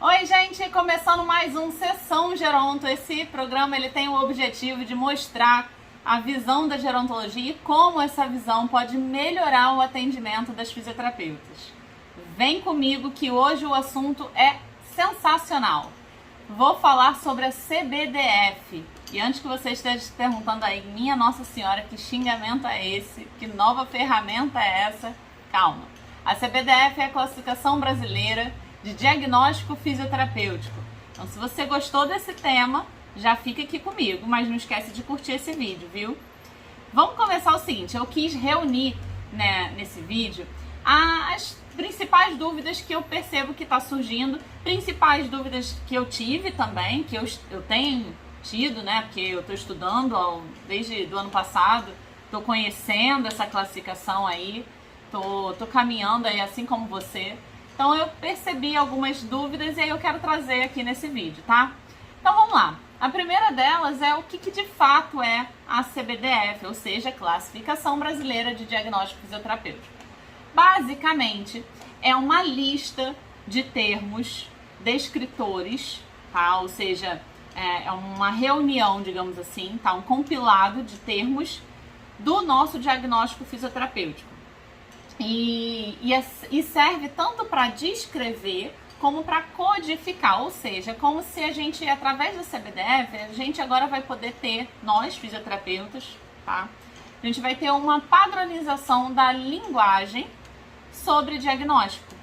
Oi, gente! Começando mais um Sessão Geronto. Esse programa ele tem o objetivo de mostrar a visão da gerontologia e como essa visão pode melhorar o atendimento das fisioterapeutas. Vem comigo que hoje o assunto é sensacional. Vou falar sobre a CBDF. E antes que você esteja se perguntando aí, minha Nossa Senhora, que xingamento é esse? Que nova ferramenta é essa? Calma. A CBDF é a Classificação Brasileira de Diagnóstico Fisioterapêutico. Então, se você gostou desse tema, já fica aqui comigo, mas não esquece de curtir esse vídeo, viu? Vamos começar o seguinte, eu quis reunir, nesse vídeo as principais dúvidas que eu percebo que está surgindo, principais dúvidas que eu tive também, que eu tenho tido, porque eu estou estudando desde o ano passado, estou conhecendo essa classificação aí, estou caminhando aí assim como você. Então eu percebi algumas dúvidas e aí eu quero trazer aqui nesse vídeo, tá? Então vamos lá. A primeira delas é o que de fato é a CBDF, ou seja, Classificação Brasileira de Diagnóstico Fisioterapêutico. Basicamente, é uma lista de termos descritores, tá? Ou seja, é uma reunião, digamos assim, tá? Um compilado de termos do nosso diagnóstico fisioterapêutico. E serve tanto para descrever como para codificar, ou seja, como se a gente, através da CBDF, a gente agora vai poder ter, nós fisioterapeutas, tá? A gente vai ter uma padronização da linguagem sobre diagnóstico.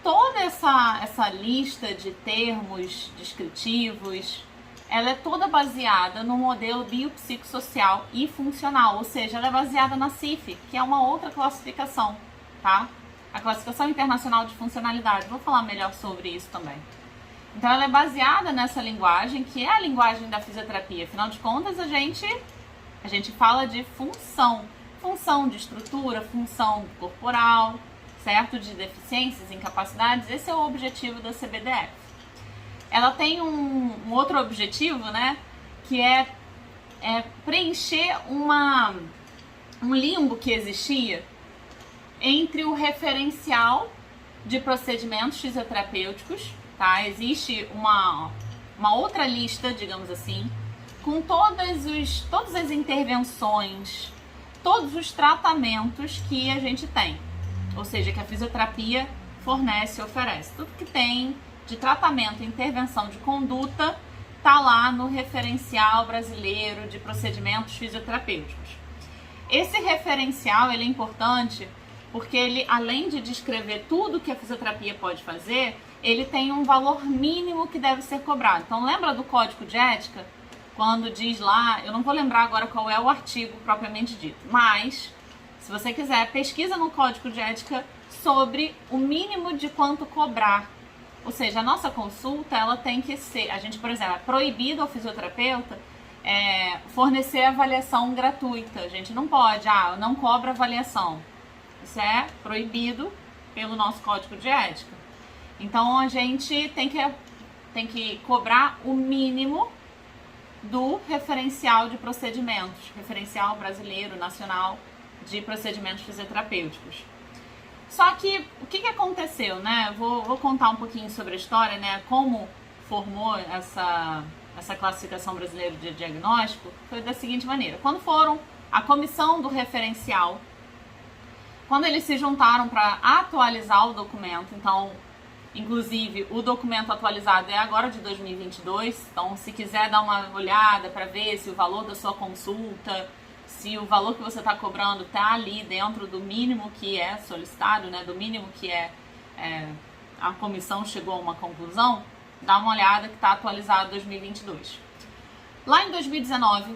Toda essa lista de termos descritivos, ela é toda baseada no modelo biopsicossocial e funcional, ou seja, ela é baseada na CIF, que é uma outra classificação, tá? A Classificação Internacional de Funcionalidade. Vou falar melhor sobre isso também. Então, ela é baseada nessa linguagem, que é a linguagem da fisioterapia. Afinal de contas, a gente fala de função. Função de estrutura, função corporal, certo? De deficiências, incapacidades. Esse é o objetivo da CBDF. Ela tem um outro objetivo, que é preencher um limbo que existia entre o referencial de procedimentos fisioterapêuticos, tá? Existe uma outra lista, digamos assim, com todas as intervenções, todos os tratamentos que a gente tem, ou seja, que a fisioterapia fornece e oferece. Tudo que tem de tratamento e intervenção de conduta está lá no referencial brasileiro de procedimentos fisioterapêuticos. Esse referencial ele é importante porque ele, além de descrever tudo que a fisioterapia pode fazer, ele tem um valor mínimo que deve ser cobrado. Então lembra do Código de Ética? Quando diz lá, eu não vou lembrar agora qual é o artigo propriamente dito, mas se você quiser, pesquisa no Código de Ética sobre o mínimo de quanto cobrar. Ou seja, a nossa consulta, ela tem que ser, a gente, por exemplo, é proibido ao fisioterapeuta fornecer avaliação gratuita. A gente não pode, não cobra avaliação. Isso é proibido pelo nosso Código de Ética. Então, a gente tem que cobrar o mínimo do referencial de procedimentos, referencial brasileiro, nacional de procedimentos fisioterapêuticos. Só que, o que aconteceu, Vou contar um pouquinho sobre a história, como formou essa classificação brasileira de diagnóstico, foi da seguinte maneira. Quando foram a comissão do referencial, quando eles se juntaram para atualizar o documento, então, inclusive, o documento atualizado é agora de 2022, então, se quiser dar uma olhada para ver se o valor da sua consulta, se o valor que você está cobrando está ali dentro do mínimo que é solicitado, do mínimo que a comissão chegou a uma conclusão, dá uma olhada que está atualizado 2022. Lá em 2019,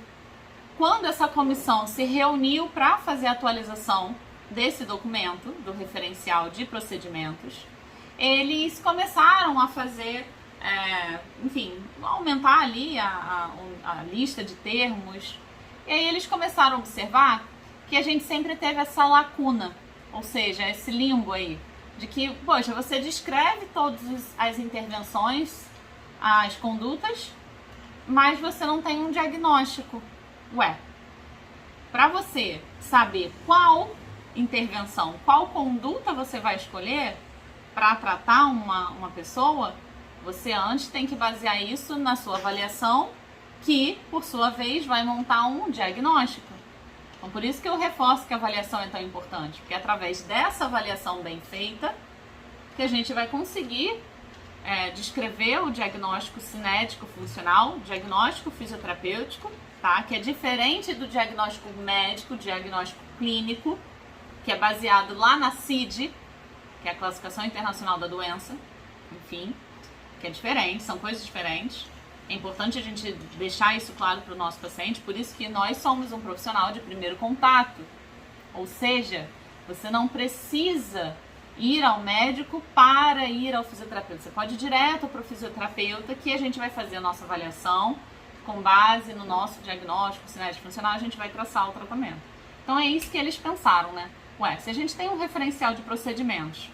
quando essa comissão se reuniu para fazer a atualização desse documento, do referencial de procedimentos, eles começaram a fazer, aumentar ali a lista de termos. E aí eles começaram a observar que a gente sempre teve essa lacuna, ou seja, esse limbo aí, de que, poxa, você descreve todas as intervenções, as condutas, mas você não tem um diagnóstico. Para você saber qual intervenção, qual conduta você vai escolher para tratar uma pessoa, Você antes tem que basear isso na sua avaliação, que, por sua vez, vai montar um diagnóstico. Então, por isso que eu reforço que a avaliação é tão importante, porque é através dessa avaliação bem feita que a gente vai conseguir descrever o diagnóstico cinético funcional, diagnóstico fisioterapêutico, tá? Que é diferente do diagnóstico médico, diagnóstico clínico, que é baseado lá na CID, que é a Classificação Internacional da Doença, enfim, que é diferente, são coisas diferentes. É importante a gente deixar isso claro para o nosso paciente, por isso que nós somos um profissional de primeiro contato. Ou seja, você não precisa ir ao médico para ir ao fisioterapeuta. Você pode ir direto para o fisioterapeuta, que a gente vai fazer a nossa avaliação, com base no nosso diagnóstico cinético funcional, a gente vai traçar o tratamento. Então é isso que eles pensaram, né? Ué, se a gente tem um referencial de procedimentos,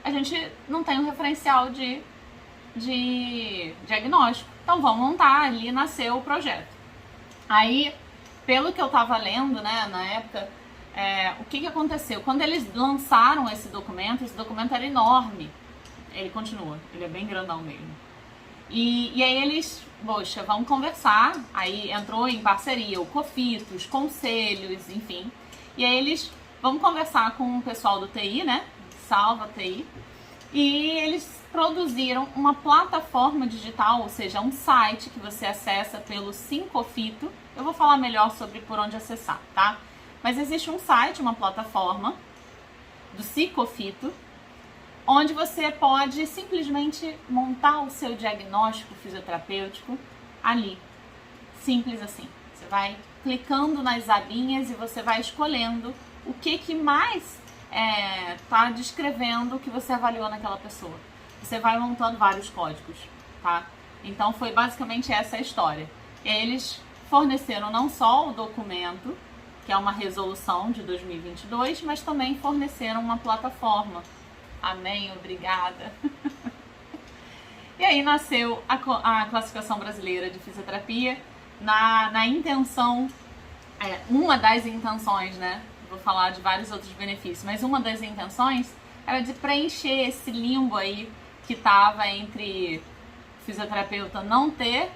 a gente não tem um referencial de diagnóstico. Então vamos montar, ali nasceu o projeto. Aí, pelo que eu tava lendo, né, na época, o que aconteceu? Quando eles lançaram esse documento era enorme. Ele continua, ele é bem grandão mesmo. E aí eles, poxa, vamos conversar. Aí entrou em parceria o COFITO, os conselhos, enfim. E aí eles, vamos conversar com o pessoal do TI, né, Salva TI. E eles produziram uma plataforma digital, ou seja, um site que você acessa pelo Sincofito. Eu vou falar melhor sobre por onde acessar, tá? Mas existe um site, uma plataforma do Sincofito, onde você pode simplesmente montar o seu diagnóstico fisioterapêutico ali. Simples assim. Você vai clicando nas abinhas e você vai escolhendo o que mais tá descrevendo o que você avaliou naquela pessoa. Você vai montando vários códigos, tá? Então foi basicamente essa a história. E aí eles forneceram não só o documento, que é uma resolução de 2022, mas também forneceram uma plataforma. Amém, obrigada. E aí nasceu a Classificação Brasileira de Fisioterapia na intenção, uma das intenções, né? Vou falar de vários outros benefícios, mas uma das intenções era de preencher esse limbo aí que estava entre o fisioterapeuta não ter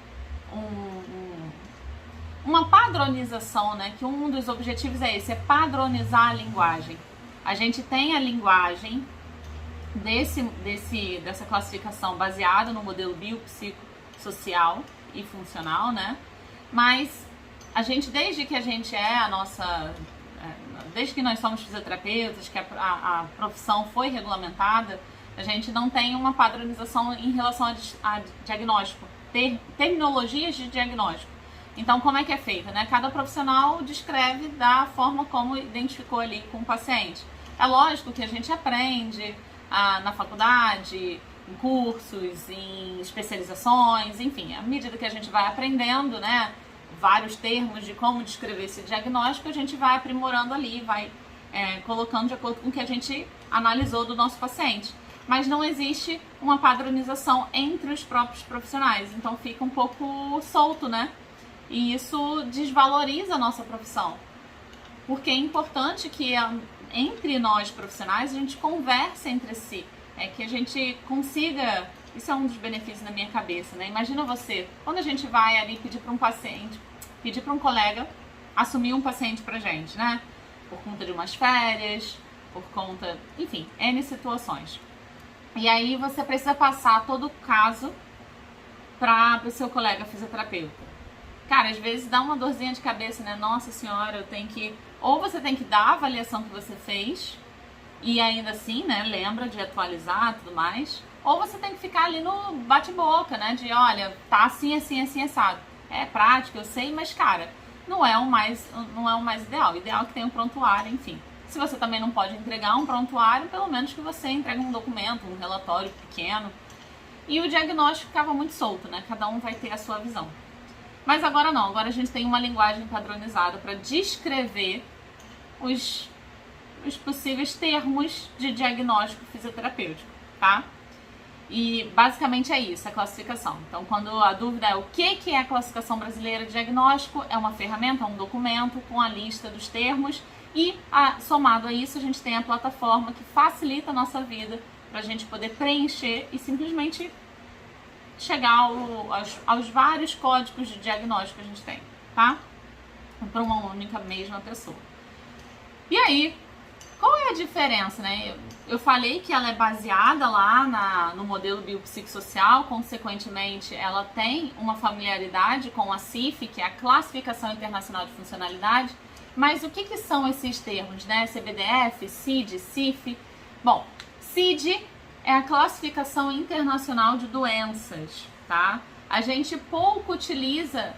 uma padronização, né? Que um dos objetivos é esse, é padronizar a linguagem. A gente tem a linguagem dessa classificação baseada no modelo biopsicossocial e funcional, né? Mas a gente, desde que a gente desde que nós somos fisioterapeutas, que a profissão foi regulamentada, a gente não tem uma padronização em relação a diagnóstico, terminologias de diagnóstico. Então, como é que é feita, né? Cada profissional descreve da forma como identificou ali com o paciente. É lógico que a gente aprende na faculdade, em cursos, em especializações, enfim, à medida que a gente vai aprendendo, né, vários termos de como descrever esse diagnóstico, a gente vai aprimorando ali, vai colocando de acordo com o que a gente analisou do nosso paciente. Mas não existe uma padronização entre os próprios profissionais, então fica um pouco solto, né? E isso desvaloriza a nossa profissão, porque é importante que entre nós profissionais a gente converse entre si, que a gente consiga. Isso é um dos benefícios na minha cabeça, né? Imagina você, quando a gente vai ali pedir para um paciente, pedir para um colega assumir um paciente pra gente, né? Por conta de umas férias, por conta, enfim, N situações. E aí você precisa passar todo o caso para o seu colega fisioterapeuta. Cara, às vezes dá uma dorzinha de cabeça, né? Nossa senhora, eu tenho que... Ou você tem que dar a avaliação que você fez e ainda assim, né, lembra de atualizar e tudo mais. Ou você tem que ficar ali no bate-boca, né? De, olha, tá assim, assim, assim, assado. É prático, eu sei, mas, cara, não é o mais ideal. O ideal é que tenha um prontuário, enfim. Se você também não pode entregar um prontuário, pelo menos que você entregue um documento, um relatório pequeno. E o diagnóstico ficava muito solto, né? Cada um vai ter a sua visão. Mas agora não, agora a gente tem uma linguagem padronizada para descrever os possíveis termos de diagnóstico fisioterapêutico, tá? E basicamente é isso, a classificação. Então, quando a dúvida é o que é a Classificação Brasileira de Diagnóstico, é uma ferramenta, um documento com a lista dos termos e, somado a isso, a gente tem a plataforma que facilita a nossa vida para a gente poder preencher e simplesmente chegar aos vários códigos de diagnóstico que a gente tem, tá? Para uma única mesma pessoa. E aí, qual é a diferença, né? Eu falei que ela é baseada lá no modelo biopsicossocial, consequentemente ela tem uma familiaridade com a CIF, que é a Classificação Internacional de Funcionalidade. Mas o que são esses termos, né? CBDF, CID, CIF? Bom, CID é a Classificação Internacional de Doenças, tá? A gente pouco utiliza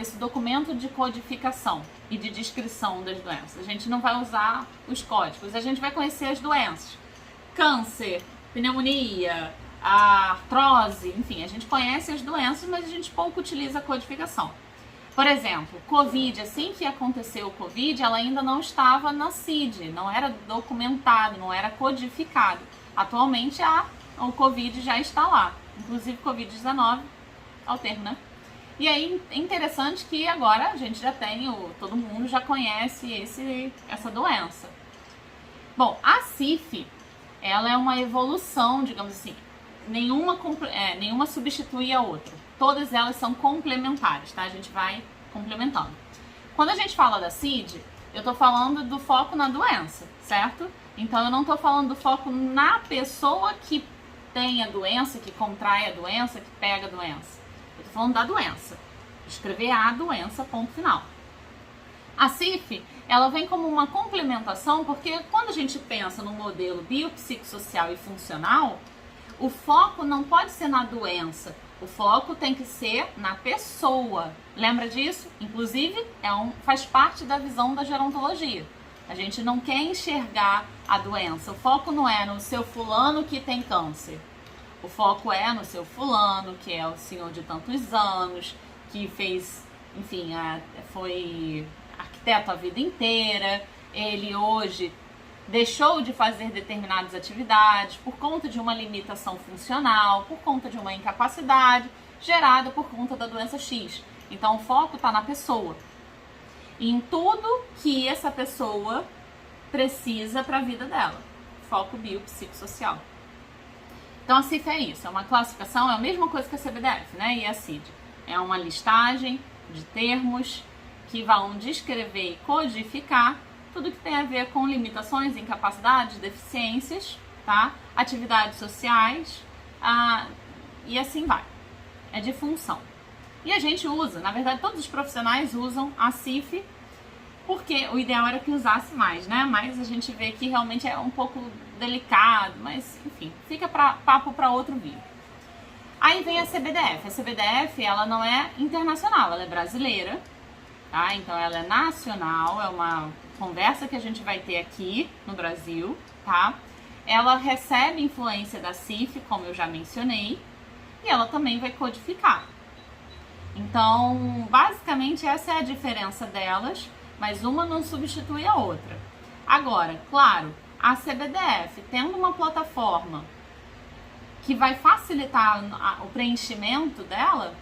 esse documento de codificação e de descrição das doenças. A gente não vai usar os códigos, a gente vai conhecer as doenças. Câncer, pneumonia, a artrose, enfim, a gente conhece as doenças, mas a gente pouco utiliza a codificação. Por exemplo, Covid, assim que aconteceu o Covid, ela ainda não estava na CID, não era documentado, não era codificado. Atualmente o Covid já está lá, inclusive Covid-19 ao termo, né? E aí é interessante que agora a gente já tem, todo mundo já conhece essa doença. Bom, a CIF, ela é uma evolução, digamos assim, nenhuma substitui a outra. Todas elas são complementares, tá? A gente vai complementando. Quando a gente fala da CID, eu tô falando do foco na doença, certo? Então eu não tô falando do foco na pessoa que tem a doença, que contrai a doença, que pega a doença. Eu tô falando da doença. Escrever a doença, ponto final. A CIF, ela vem como uma complementação, porque quando a gente pensa no modelo biopsicossocial e funcional, o foco não pode ser na doença, o foco tem que ser na pessoa. Lembra disso? Inclusive, faz parte da visão da gerontologia. A gente não quer enxergar a doença. O foco não é no seu fulano que tem câncer. O foco é no seu fulano, que é o senhor de tantos anos, que fez, enfim, foi arquiteto a vida inteira. Ele hoje deixou de fazer determinadas atividades por conta de uma limitação funcional, por conta de uma incapacidade gerada por conta da doença X. Então o foco está na pessoa, em tudo que essa pessoa precisa para a vida dela. Foco biopsicossocial. Então a CIF é isso, é uma classificação, é a mesma coisa que a CBDF, né? E a CID. É uma listagem de termos que vão descrever e codificar tudo que tem a ver com limitações, incapacidades, deficiências, tá? Atividades sociais, e assim vai. É de função. E a gente usa, na verdade todos os profissionais usam a CIF, porque o ideal era que usasse mais, né? Mas a gente vê que realmente é um pouco delicado, mas enfim, fica papo para outro vídeo. Aí vem a CBDF. A CBDF, ela não é internacional, ela é brasileira, tá? Então ela é nacional, é uma conversa que a gente vai ter aqui no Brasil, tá? Ela recebe influência da CIF, como eu já mencionei, e ela também vai codificar. Então, basicamente essa é a diferença delas, mas uma não substitui a outra. Agora, claro, a CBDF tendo uma plataforma que vai facilitar o preenchimento dela,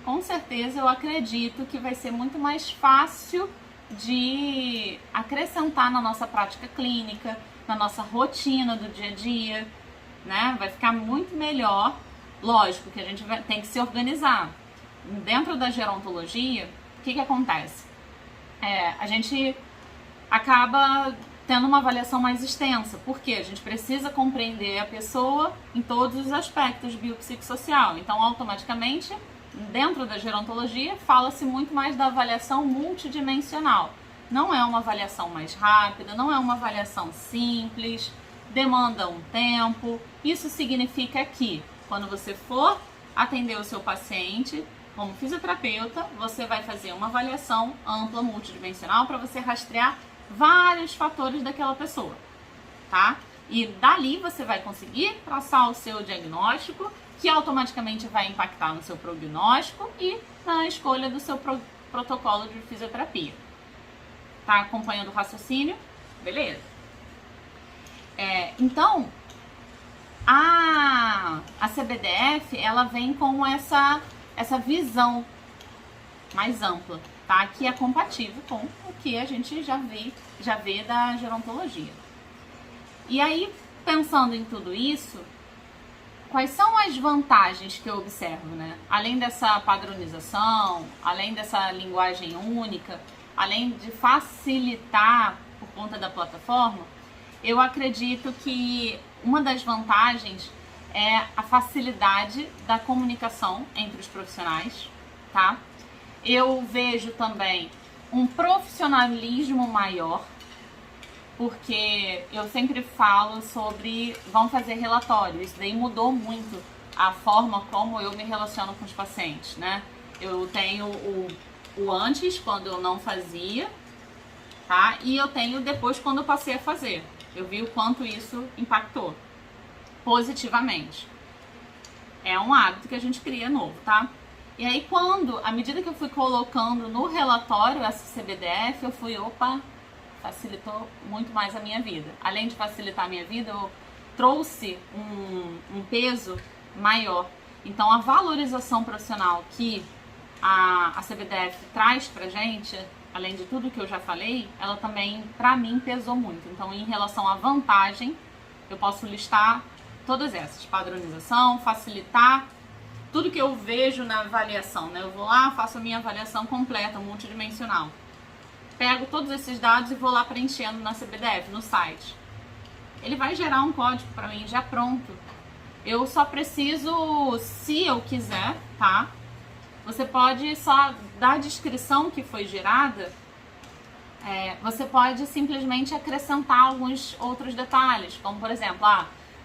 com certeza eu acredito que vai ser muito mais fácil de acrescentar na nossa prática clínica, na nossa rotina do dia a dia, né? Vai ficar muito melhor. Lógico que a gente tem que se organizar. Dentro da gerontologia, o que acontece? A gente acaba tendo uma avaliação mais extensa, porque a gente precisa compreender a pessoa em todos os aspectos biopsicossocial. Então, automaticamente, dentro da gerontologia, fala-se muito mais da avaliação multidimensional. Não é uma avaliação mais rápida, não é uma avaliação simples, demanda um tempo. Isso significa que, quando você for atender o seu paciente, como fisioterapeuta, você vai fazer uma avaliação ampla, multidimensional, para você rastrear vários fatores daquela pessoa, tá? E dali você vai conseguir traçar o seu diagnóstico, que automaticamente vai impactar no seu prognóstico e na escolha do seu protocolo de fisioterapia. Tá acompanhando o raciocínio? Beleza. Então, a CBDF, ela vem com essa visão mais ampla, tá? Que é compatível com o que a gente já vê da gerontologia. E aí, pensando em tudo isso, quais são as vantagens que eu observo, né? Além dessa padronização, além dessa linguagem única, além de facilitar por conta da plataforma, eu acredito que uma das vantagens é a facilidade da comunicação entre os profissionais, tá? Eu vejo também um profissionalismo maior, porque eu sempre falo sobre, vão fazer relatório, isso daí mudou muito a forma como eu me relaciono com os pacientes, né? Eu tenho o antes, quando eu não fazia, tá? E eu tenho depois, quando eu passei a fazer. Eu vi o quanto isso impactou positivamente. É um hábito que a gente cria novo, tá? E aí à medida que eu fui colocando no relatório essa CBDF, eu fui, facilitou muito mais a minha vida. Além de facilitar a minha vida, eu trouxe um peso maior. Então, a valorização profissional que a CBDF traz pra gente, além de tudo que eu já falei, ela também, pra mim, pesou muito. Então, em relação à vantagem, eu posso listar todas essas. Padronização, facilitar tudo que eu vejo na avaliação, né? Eu vou lá, faço a minha avaliação completa, multidimensional. Pego todos esses dados e vou lá preenchendo na CBDF, no site. Ele vai gerar um código para mim já pronto. Eu só preciso, se eu quiser, tá? Você pode só dar a descrição que foi gerada, você pode simplesmente acrescentar alguns outros detalhes, como por exemplo,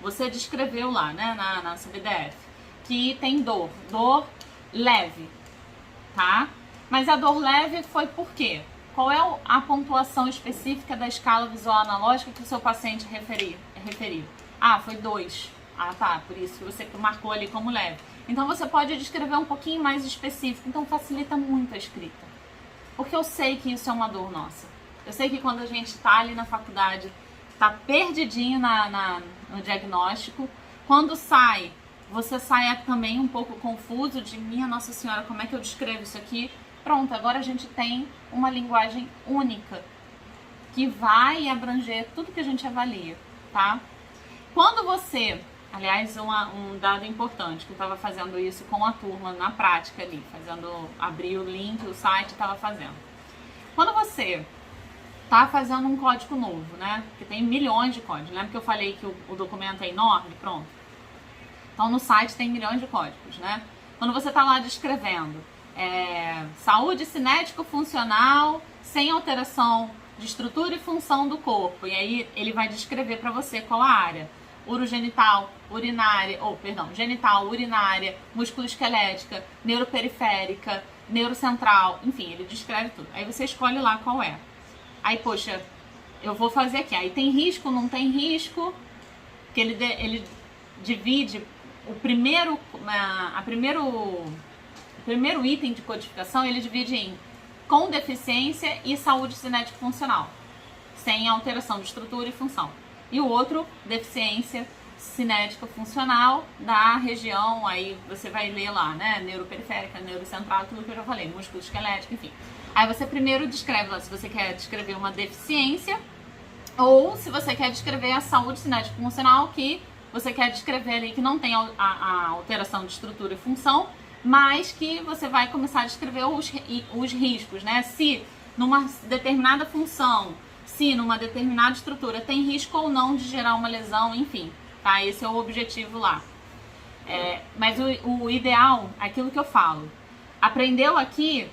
você descreveu lá, né, na CBDF, que tem dor leve, tá? Mas a dor leve foi por quê? Qual é a pontuação específica da escala visual analógica que o seu paciente referiu? Foi 2. Tá, por isso que você marcou ali como leve. Então você pode descrever um pouquinho mais específico, então facilita muito a escrita. Porque eu sei que isso é uma dor nossa. Eu sei que quando a gente está ali na faculdade, está perdidinho no diagnóstico, quando você sai também um pouco confuso de minha Nossa Senhora, como é que eu descrevo isso aqui? Pronto, agora a gente tem uma linguagem única que vai abranger tudo que a gente avalia, tá? Quando você, aliás, um dado importante, que eu estava fazendo isso com a turma na prática ali, abri o link, o site, estava fazendo. Quando você tá fazendo um código novo, né? Que tem milhões de códigos. Lembra que eu falei que o documento é enorme? Pronto. Então no site tem milhões de códigos, né? Quando você tá lá descrevendo saúde cinético-funcional sem alteração de estrutura e função do corpo, e aí ele vai descrever para você qual a área: urogenital, urinária, genital, urinária, músculo-esquelética, neuroperiférica, neurocentral, enfim, ele descreve tudo. Aí você escolhe lá qual é. Aí, poxa, eu vou fazer aqui. Aí tem risco, não tem risco, que ele divide o primeiro item de codificação, ele divide em com deficiência e saúde cinética funcional, sem alteração de estrutura e função. E o outro, deficiência cinética funcional da região, aí você vai ler lá, né, neuroperiférica, neurocentral, tudo que eu já falei, músculo esquelético, enfim. Aí você primeiro descreve lá se você quer descrever uma deficiência ou se você quer descrever a saúde cinética funcional, que você quer descrever ali que não tem a alteração de estrutura e função, mas que você vai começar a descrever os riscos, né? Se numa determinada função, se numa determinada estrutura tem risco ou não de gerar uma lesão, enfim, tá? Esse é o objetivo lá. Mas o ideal, aquilo que eu falo, aprendeu aqui,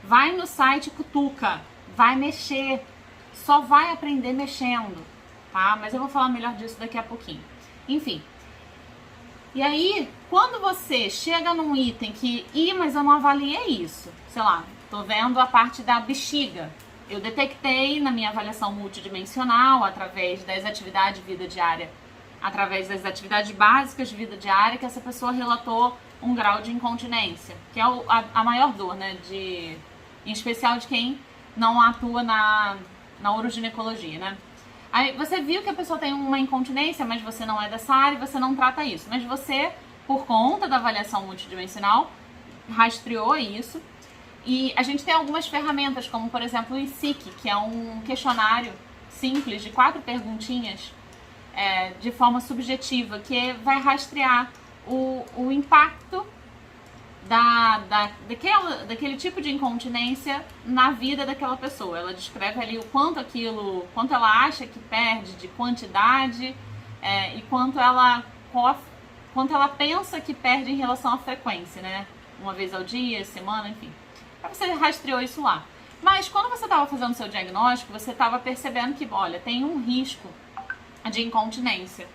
vai no site, cutuca, vai mexer, só vai aprender mexendo, tá? Mas eu vou falar melhor disso daqui a pouquinho. Enfim. E aí, quando você chega num item que, mas eu não avaliei isso, sei lá, tô vendo a parte da bexiga. Eu detectei na minha avaliação multidimensional, através das atividades de vida diária, através das atividades básicas de vida diária, que essa pessoa relatou um grau de incontinência, que é a maior dor, né, em especial de quem não atua na uroginecologia, né. Aí você viu que a pessoa tem uma incontinência, mas você não é dessa área e você não trata isso. Mas você, por conta da avaliação multidimensional, rastreou isso. E a gente tem algumas ferramentas, como por exemplo o ISIC, que é um questionário simples de 4 perguntinhas de forma subjetiva, que vai rastrear o impacto daquele tipo de incontinência na vida daquela pessoa. Ela descreve ali o quanto ela acha que perde de quantidade e quanto ela pensa que perde em relação à frequência, né? Uma vez ao dia, semana, enfim. Aí você rastreou isso lá. Mas quando você estava fazendo o seu diagnóstico, você estava percebendo que, olha, tem um risco de incontinência.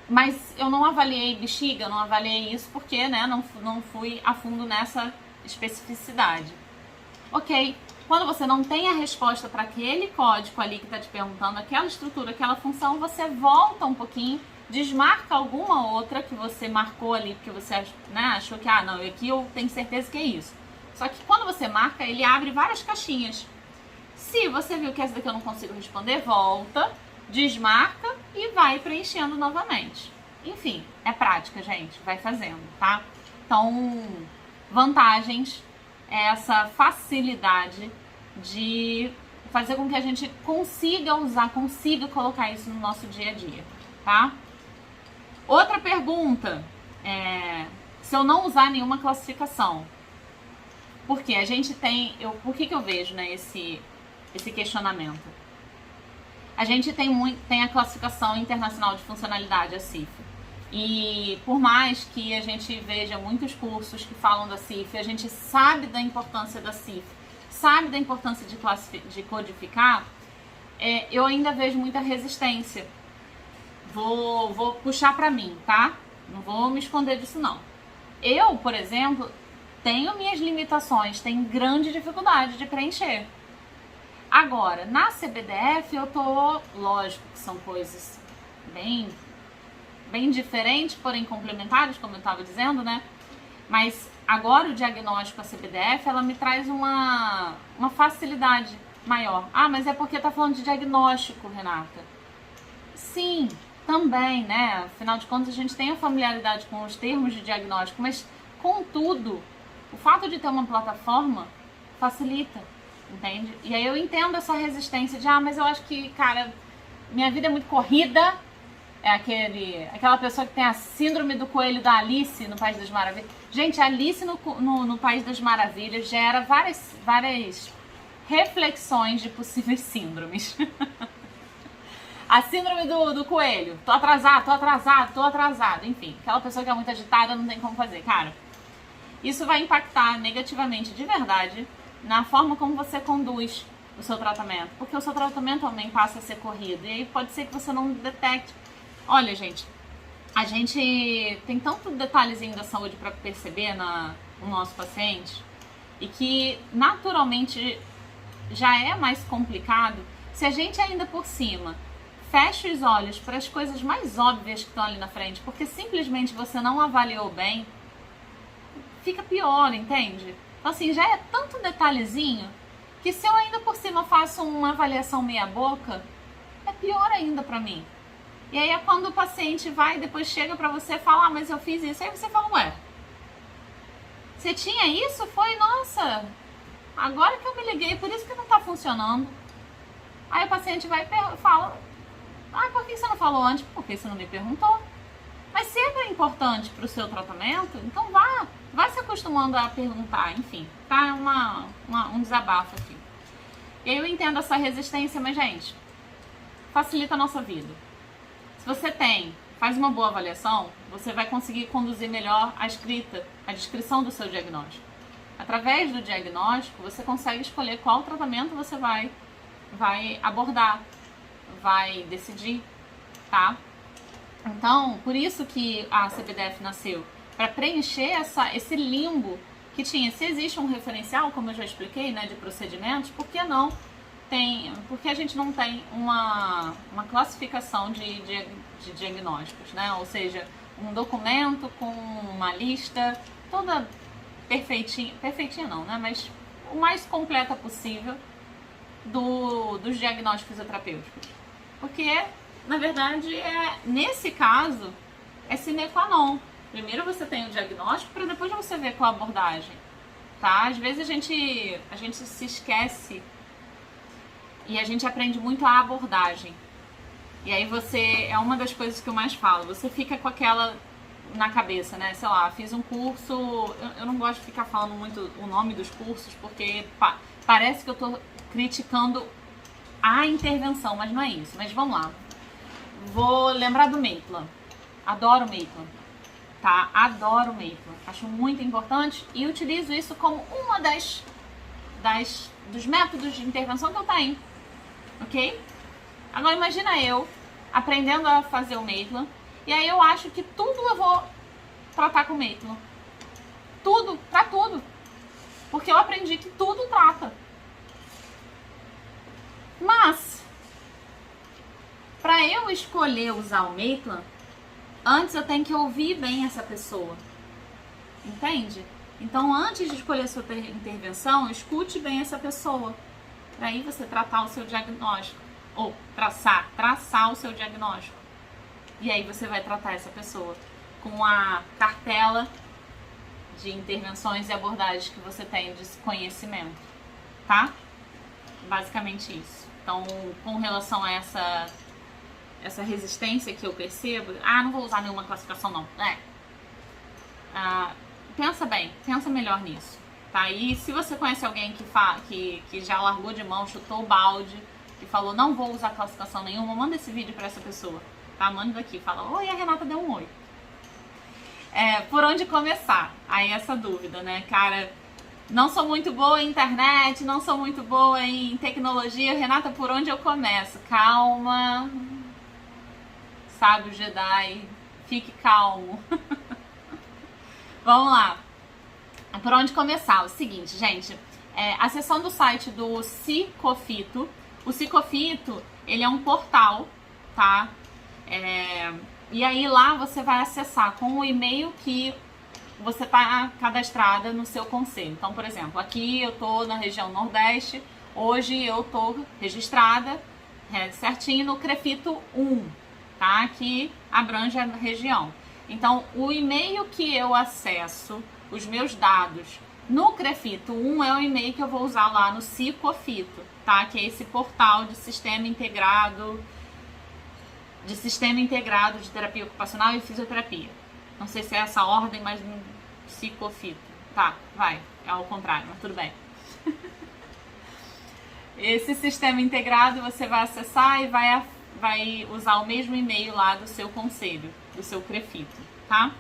Mas eu não avaliei bexiga, eu não avaliei isso porque, né, não fui a fundo nessa especificidade. Ok, quando você não tem a resposta para aquele código ali que está te perguntando, aquela estrutura, aquela função, você volta um pouquinho, desmarca alguma outra que você marcou ali, porque você, né, achou que, não, aqui eu tenho certeza que é isso. Só que quando você marca, ele abre várias caixinhas. Se você viu que essa daqui eu não consigo responder, volta, desmarca e vai preenchendo novamente. Enfim, é prática, gente. Vai fazendo, tá? Então, vantagens é essa facilidade de fazer com que a gente consiga colocar isso no nosso dia a dia, tá? Outra pergunta se eu não usar nenhuma classificação. Porque a gente tem... por que eu vejo, né, esse questionamento? A gente tem a classificação internacional de funcionalidade, a CIF. E por mais que a gente veja muitos cursos que falam da CIF, a gente sabe da importância da CIF, sabe da importância de codificar, eu ainda vejo muita resistência. Vou puxar pra mim, tá? Não vou me esconder disso, não. Eu, por exemplo, tenho minhas limitações, tenho grande dificuldade de preencher. Agora, na CBDF lógico que são coisas bem diferentes, porém complementares, como eu estava dizendo, né? Mas agora o diagnóstico, a CBDF, ela me traz uma facilidade maior. Mas é porque tá falando de diagnóstico, Renata. Sim, também, né? Afinal de contas, a gente tem a familiaridade com os termos de diagnóstico, mas, contudo, o fato de ter uma plataforma facilita, entende? E aí eu entendo essa resistência de, mas eu acho que, cara, minha vida é muito corrida. É aquela pessoa que tem a síndrome do coelho da Alice no País das Maravilhas. Gente, a Alice no País das Maravilhas gera várias reflexões de possíveis síndromes. A síndrome do coelho. Tô atrasado. Enfim, aquela pessoa que é muito agitada não tem como fazer. Cara, isso vai impactar negativamente, de verdade, na forma como você conduz o seu tratamento. Porque o seu tratamento também passa a ser corrido. E aí pode ser que você não detecte. Olha, gente, a gente tem tanto detalhezinho da saúde para perceber no nosso paciente e que naturalmente já é mais complicado se a gente ainda por cima fecha os olhos para as coisas mais óbvias que estão ali na frente, porque simplesmente você não avaliou bem, fica pior, entende? Então assim, já é tanto detalhezinho que se eu ainda por cima faço uma avaliação meia boca, é pior ainda para mim. E aí é quando o paciente vai, depois chega pra você e fala, mas eu fiz isso. Aí você fala, ué, você tinha isso? Foi, nossa, agora que eu me liguei, por isso que não tá funcionando. Aí o paciente vai e fala, por que você não falou antes? Porque você não me perguntou. Mas sempre é importante pro seu tratamento, então vá se acostumando a perguntar, enfim, tá um desabafo aqui. E aí eu entendo essa resistência, mas gente, facilita a nossa vida. Se você faz uma boa avaliação, você vai conseguir conduzir melhor a escrita, a descrição do seu diagnóstico. Através do diagnóstico, você consegue escolher qual tratamento você vai abordar, vai decidir, tá? Então, por isso que a CBDF nasceu, para preencher esse limbo que tinha. Se existe um referencial, como eu já expliquei, né, de procedimentos, por que não? Porque a gente não tem uma classificação de diagnósticos, né? Ou seja, um documento com uma lista toda perfeitinha não, né? Mas o mais completa possível dos diagnósticos fisioterapêuticos. Porque, na verdade, nesse caso, é sine qua non. Primeiro você tem o diagnóstico para depois você ver qual a abordagem, tá? Às vezes a gente se esquece e a gente aprende muito a abordagem. E aí você, é uma das coisas que eu mais falo, você fica com aquela na cabeça, né? Sei lá, fiz um curso, eu não gosto de ficar falando muito o nome dos cursos, porque parece que eu tô criticando a intervenção, mas não é isso. Mas vamos lá. Vou lembrar do Maitland. Adoro o Maitland, tá? Adoro o Maitland. Acho muito importante e utilizo isso como uma dos métodos de intervenção que eu tenho, ok? Agora imagina eu aprendendo a fazer o Maitland e aí eu acho que tudo eu vou tratar com o Maitland. Tudo, pra tudo. Porque eu aprendi que tudo trata. Mas, para eu escolher usar o Maitland, antes eu tenho que ouvir bem essa pessoa. Entende? Então, antes de escolher a sua intervenção, escute bem essa pessoa. Para aí você tratar o seu diagnóstico. Ou traçar o seu diagnóstico. E aí você vai tratar essa pessoa com a cartela de intervenções e abordagens que você tem de conhecimento. Tá? Basicamente isso. Então, com relação a essa resistência que eu percebo, não vou usar nenhuma classificação não. Pensa bem, pensa melhor nisso, tá? E se você conhece alguém que já largou de mão, chutou o balde, que falou não vou usar classificação nenhuma, manda esse vídeo pra essa pessoa, tá? Manda aqui, fala, oi, a Renata deu um oi. Por onde começar? Aí essa dúvida, né, cara? Não sou muito boa em internet, não sou muito boa em tecnologia. Renata, por onde eu começo? Calma. Sábio Jedi, fique calmo. Vamos lá. Por onde começar? O seguinte, gente. Acessando o site do Psicofito. O Psicofito, ele é um portal, tá? E aí lá você vai acessar com o e-mail que você está cadastrada no seu conselho. Então, por exemplo, aqui eu tô na região Nordeste, hoje eu tô registrada certinho no CREFITO 1, tá? Que abrange a região. Então, o e-mail que eu acesso os meus dados no CREFITO 1 é o e-mail que eu vou usar lá no Psicofito, tá? Que é esse portal de sistema integrado de terapia ocupacional e fisioterapia. Não sei se é essa ordem, mas Psicofito. Tá, vai. É ao contrário, mas tudo bem. Esse sistema integrado você vai acessar e vai usar o mesmo e-mail lá do seu conselho, do seu CREFITO, tá?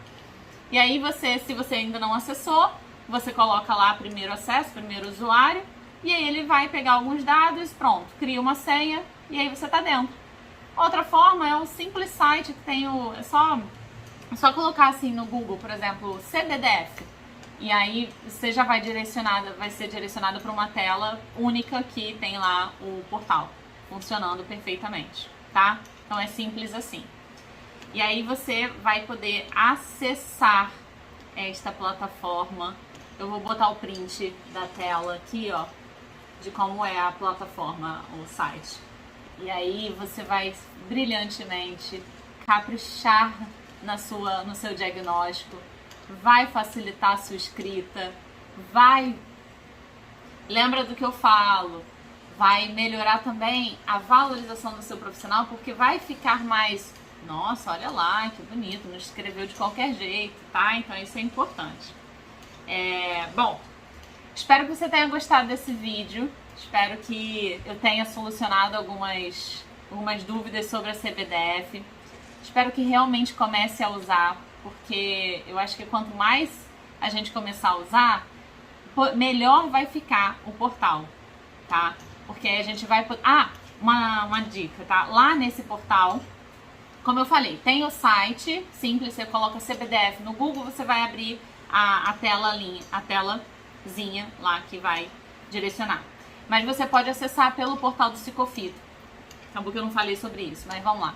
E aí se você ainda não acessou, você coloca lá primeiro acesso, primeiro usuário, e aí ele vai pegar alguns dados, pronto, cria uma senha e aí você tá dentro. Outra forma é o simples site que tem é só colocar assim no Google, por exemplo, CBDF. E aí você já vai ser direcionado para uma tela única que tem lá o portal funcionando perfeitamente, tá? Então é simples assim. E aí você vai poder acessar esta plataforma. Eu vou botar o print da tela aqui, ó, de como é a plataforma, o site. E aí você vai brilhantemente caprichar no seu diagnóstico, vai facilitar a sua escrita, lembra do que eu falo, vai melhorar também a valorização do seu profissional, porque vai ficar mais, nossa, olha lá, que bonito, não escreveu de qualquer jeito, tá? Então isso é importante. Bom, espero que você tenha gostado desse vídeo, espero que eu tenha solucionado algumas dúvidas sobre a CBDF. Espero que realmente comece a usar, porque eu acho que quanto mais a gente começar a usar, melhor vai ficar o portal, tá? Porque a gente vai... uma dica, tá? Lá nesse portal, como eu falei, tem o site, simples, você coloca CBDF no Google, você vai abrir a telazinha lá que vai direcionar. Mas você pode acessar pelo portal do Psicofito. Acabou que eu não falei sobre isso, mas vamos lá.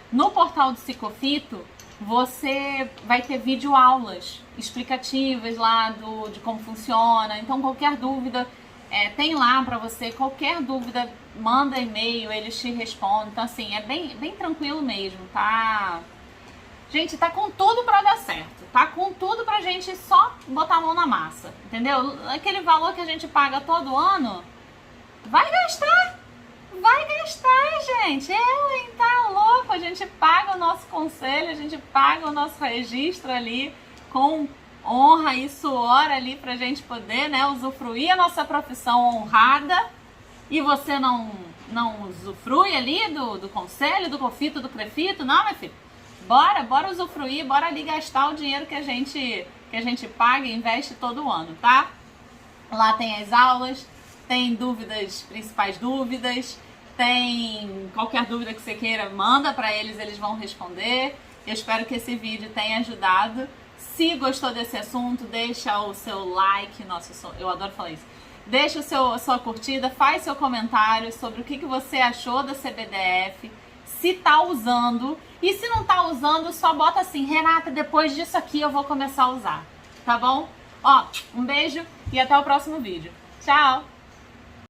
No portal do Psicofito, você vai ter videoaulas explicativas lá de como funciona. Então, qualquer dúvida, tem lá pra você. Qualquer dúvida, manda e-mail, eles te respondem. Então, assim, é bem tranquilo mesmo, tá? Gente, tá com tudo pra dar certo. Tá com tudo pra gente só botar a mão na massa, entendeu? Aquele valor que a gente paga todo ano, vai gastar. Vai gastar, gente. Tá louco. A gente paga o nosso conselho, a gente paga o nosso registro ali com honra e suor ali pra gente poder, né, usufruir a nossa profissão honrada. E você não usufrui ali do conselho, do COFITO, do CREFITO? Não, meu filho. Bora usufruir, bora ali gastar o dinheiro que a gente paga e investe todo ano, tá? Lá tem as aulas, tem dúvidas, principais dúvidas, tem qualquer dúvida que você queira, manda para eles, eles vão responder. Eu espero que esse vídeo tenha ajudado. Se gostou desse assunto, deixa o seu like, nossa, eu adoro falar isso. Deixa a sua curtida, faz seu comentário sobre o que você achou da CBDF, se tá usando, e se não tá usando, só bota assim, Renata, depois disso aqui eu vou começar a usar, tá bom? Ó, um beijo e até o próximo vídeo. Tchau!